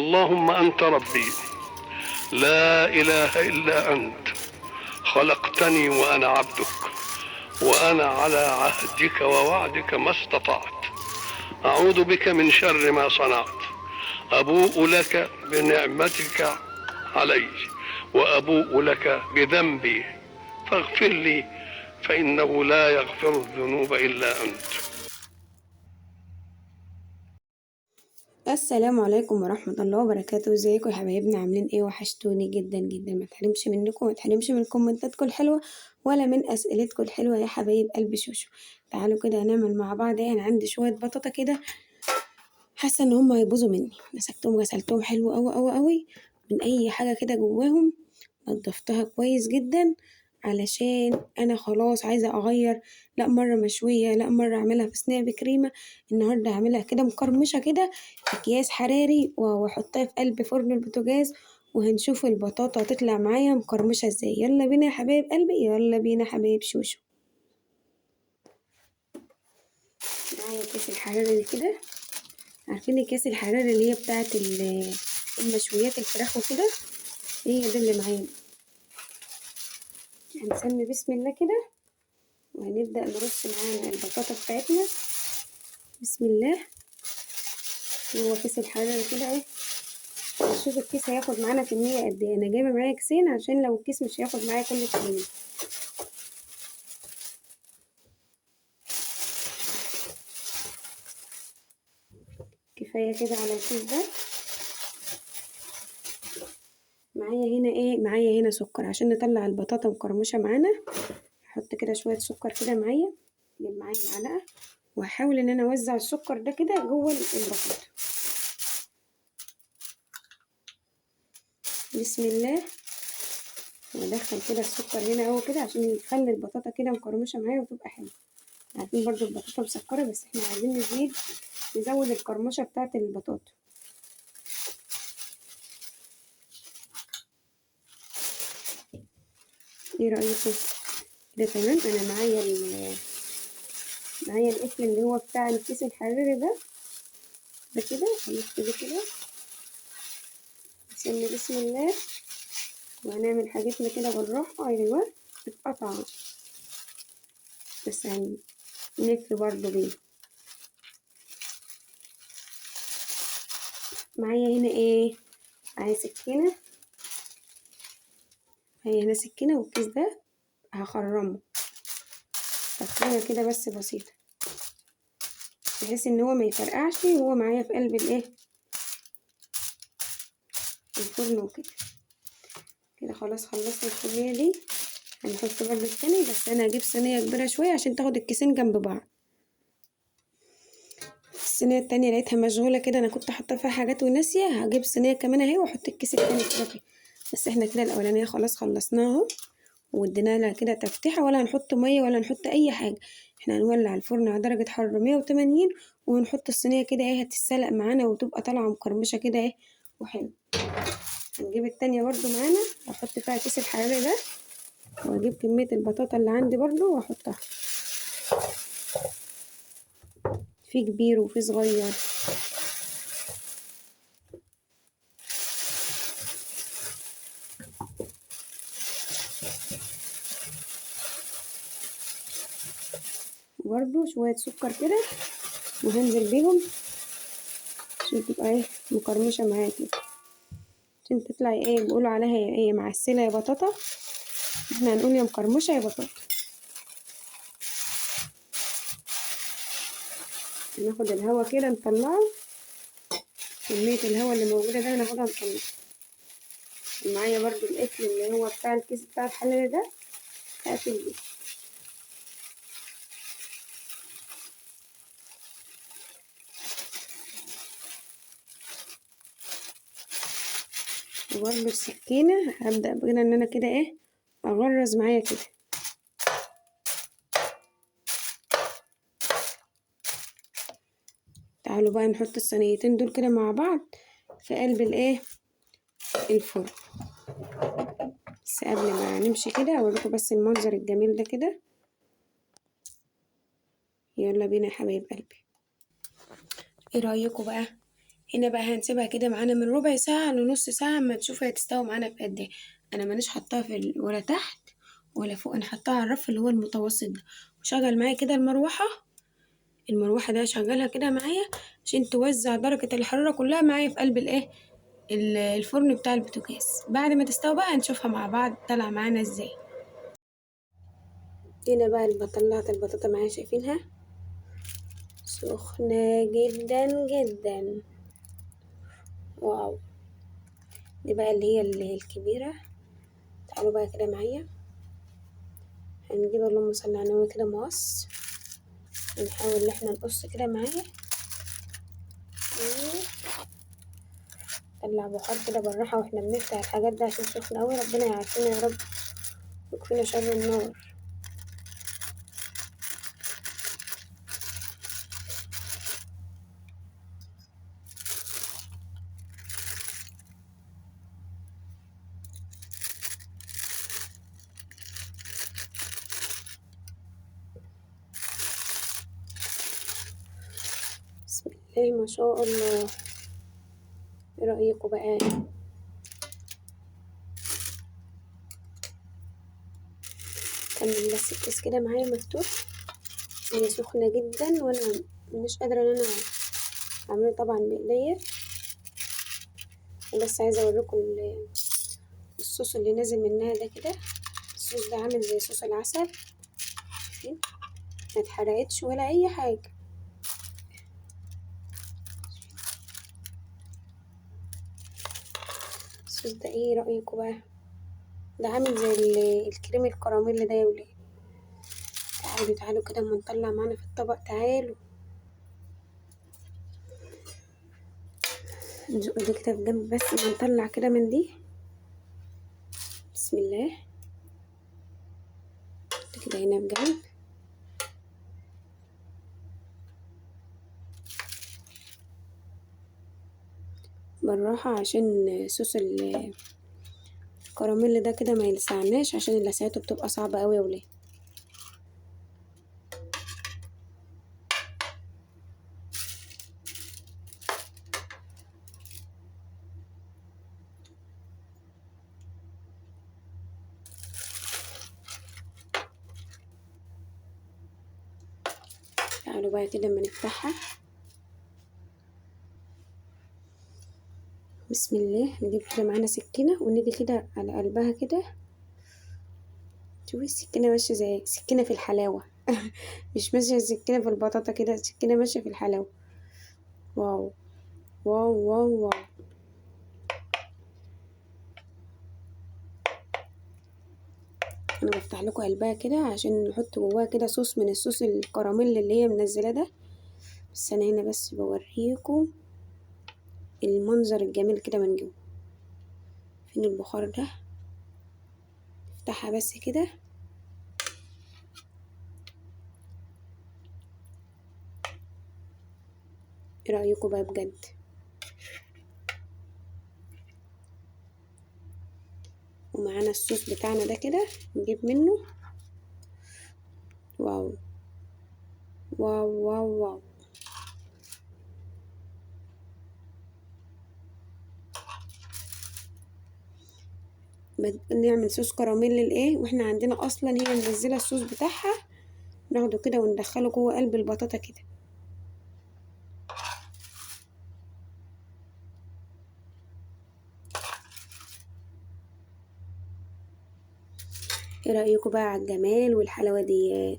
اللهم أنت ربي لا إله إلا أنت، خلقتني وأنا عبدك، وأنا على عهدك ووعدك ما استطعت. أعوذ بك من شر ما صنعت. أبوء لك بنعمتك علي وأبوء لك بذنبي فاغفر لي، فإنه لا يغفر الذنوب إلا أنت. السلام عليكم ورحمة الله وبركاته. ازيكم يا حبايبنا؟ عاملين ايه؟ وحشتوني جدا جدا. ما تحرمش منكم، ما تحرمش من كومنتاتكم الحلوة ولا من اسئلتكم الحلوة يا حبايب قلب شوشو. تعالوا كده هنعمل مع بعض ايه. انا عندي شوية بطاطا كده، حاسة ان هم هيبوظوا مني. مسكتهم غسلتهم حلو اوي اوي اوي من اي حاجة كده جواهم، نضفتها كويس جدا علشان انا خلاص عايزة اغير. لا مرة مشوية، لا مرة اعملها في صينية بكريمة. النهاردة هعملها كده مقرمشة كده في اكياس حراري واحطها في قلب فرن البوتاجاز، وهنشوف البطاطا هتطلع معايا مقرمشة ازاي. يلا بينا يا حبايب قلبي، يلا بينا يا حبايب شوشو. معايا كيس الحراري كده. عارفين الكيس الحراري اللي هي بتاعت المشويات الفراخ وكده؟ هي ده اللي معايا. هنسمي بسم الله كده وهنبدأ نرص معانا البطاطا بتاعتنا. بسم الله. هو كيس الحرارة كده اهي. نشوف الكيس هياخد معانا كمية قد ايه. انا جايبة معايا كيسين عشان لو الكيس مش هياخد معايا كل الكمية. كفاية كده على الكيس ده. معايا هنا ايه؟ معايا هنا سكر عشان نطلع البطاطا مقرمشة معانا. هحط كده شوية سكر كده معايا، جيب معايا معلقة، وهحاول ان انا اوزع السكر ده كده جوه البطاطا. بسم الله. وادخل كده السكر هنا اهو كده عشان يخلي البطاطا كده مقرمشه معايا وتبقى حلوه. عارفين برضو البطاطا مسكره، بس احنا عايزين نزود القرمشه بتاعه البطاطا. ايه رايكم كده؟ تمام. انا معايا القفل اللي هو بتاع الكيس الحراري ده كده. هنلف كده نسمي بسم الله، وهنعمل حاجتنا كده بالراحه. ايوه اتقطع، بس هنلف برضو بيه. معايا هنا ايه؟ معايا سكينه. هي هنا سكينه، والكيس ده هخرمه تخريمه كده بس بسيطه، بحيث ان هو ما يفرقعش وهو معايا في قلب الايه، الفرن وكده. كده خلاص خلصنا الصينيه دي. هنحط برضه التاني، بس انا هجيب صينيه كبيره شويه عشان تاخد الكيسين جنب بعض. الصينيه التانية لقيتها مشغوله كده، انا كنت حاطه فيها حاجات وناسيه. هجيب صينيه كمان اهي واحط الكيس التاني كده فيه. بس احنا كده الاولانيه خلاص خلصناها اهو، وادينا لها كده تفتيحه، ولا هنحط ميه ولا نحط اي حاجه. احنا هنولع الفرن على درجه حراره 180، ونحط الصينيه كده ايه هتتسلق معانا وتبقى طالعه مقرمشه كده ايه وحلو. هنجيب التانية برضو معانا واحط فيها كيس الحراري ده، واجيب كميه البطاطا اللي عندي برضو واحطها. في كبير وفي صغير. برضو شويه سكر كده وهنزل بيهم عشان تبقى ايه مقرمشه معايا كده، عشان تطلع ايه بيقولوا عليها ايه معسله يا بطاطا. احنا هنقول يا مقرمشه يا بطاطا. هناخد الهوا كده نطلعه، كمية الهوا اللي موجودة ده هناخدها نطلعها. معايا برضو القفل اللي هو بتاع الكيس بتاع الحلال ده، هقفل بيه. وبرضو السكينة هبدأ بقى ان انا كده ايه اغرز معايا كده. تعالوا بقى نحط الصينيتين دول كده مع بعض في قلب الايه الفرن. بس قبل ما نمشي كده اوريكم بس المنظر الجميل ده كده. يلا بينا يا حبايب قلبي. ايه رأيكم بقى؟ هنا بقى هنسيبها كده معانا من ربع ساعة لنص ساعة اما نشوف هي تستوي معانا بقد ايه. انا مانيش حطاها ولا تحت ولا فوق، انا حطاها على الرف اللي هو المتوسط ده. وشغل معايا كده المروحة ده شغلها كده معايا عشان توزع درجة الحرارة كلها معايا في قلب الفرن بتاع البوتاجاز. بعد ما تستوي بقى هنشوفها مع بعض طالعة معانا ازاي. هنا بقى طلعت البطاطا معايا، شايفينها سخنة جدا جدا. واو. دي بقى اللي هي الكبيرة. تعالوا بقى كده معايا، هنجيب اللهم صل على النبي كده مقص، ونحاول ان احنا نقص كده معايا. طلع بخار كده بالراحة واحنا بنفتح الحاجات دي عشان سخنة اوي. ربنا يعافينا يا رب ويكفينا شر النار. بسم الله ما شاء الله. ايه رأيكم بقى؟ كان الكيس كده معايا مفتوح، هي سخنة جدا وانا مش قادرة ان انا اعمله طبعا بايديا. بس عايزة اوريكم الصوص اللي نازل منها ده كده. الصوص ده عامل زي صوص العسل، ما اتحرقتش ولا اي حاجة. الصوص ده ايه رأيكم بقى؟ ده عامل زي الكريم الكراميل ده يا ولاد. تعالوا كده اما نطلع معانا في الطبق. تعالوا نزق دي كده في جنب بس ما نطلع كده من دي. بسم الله. كده هنا في جنب. بالراحة عشان صوص الكراميل ده كده ما يلسعناش، عشان لسعته بتبقى صعبة اوي يا ولاد. تعالوا بقى كده اما نفتحها. بسم الله. نجيب كده معانا سكينة ونيجي كده على قلبها كده. شوفي السكينة ماشية زي سكينة في الحلاوة. مش ماشية سكينة في البطاطا كده، سكينة ماشية في الحلاوة. واو واو واو واو. انا بفتح لكم قلبها كده عشان نحط جواها كده صوص من الصوص الكراميل اللي هي منزلاه ده. بس انا هنا بس بوريكم المنظر الجميل كده من جوه. فين البخار ده؟ افتحها بس كده. ايه رأيكم بقى بجد؟ ومعانا الصوص بتاعنا ده كده نجيب منه. واو واو واو واو. نعمل صوص كراميل الايه واحنا عندنا اصلا هي منزله الصوص بتاعها. ناخده كده وندخله جوه قلب البطاطا كده. ايه رأيكم بقى على الجمال والحلاوة ديات؟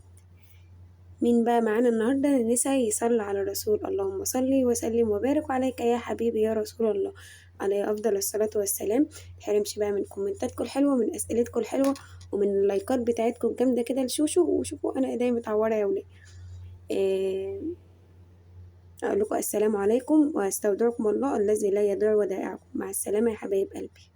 مين بقى معانا النهاردة؟ نسا يصلي على الرسول. اللهم صلي وسلم وبارك عليك يا حبيبي يا رسول الله، عليه أفضل الصلاة والسلام. متحرمش بقى من كومنتاتكم الحلوة، من أسئلتكم الحلوة، ومن اللايكات بتاعتكم الجامدة كده لشوشو. وشوفوا أنا ايديا متعورة يا ولاد. إيه، أقول لكم السلام عليكم وأستودعكم الله الذي لا يضيع ودائعكم. مع السلامة يا حبايب قلبي.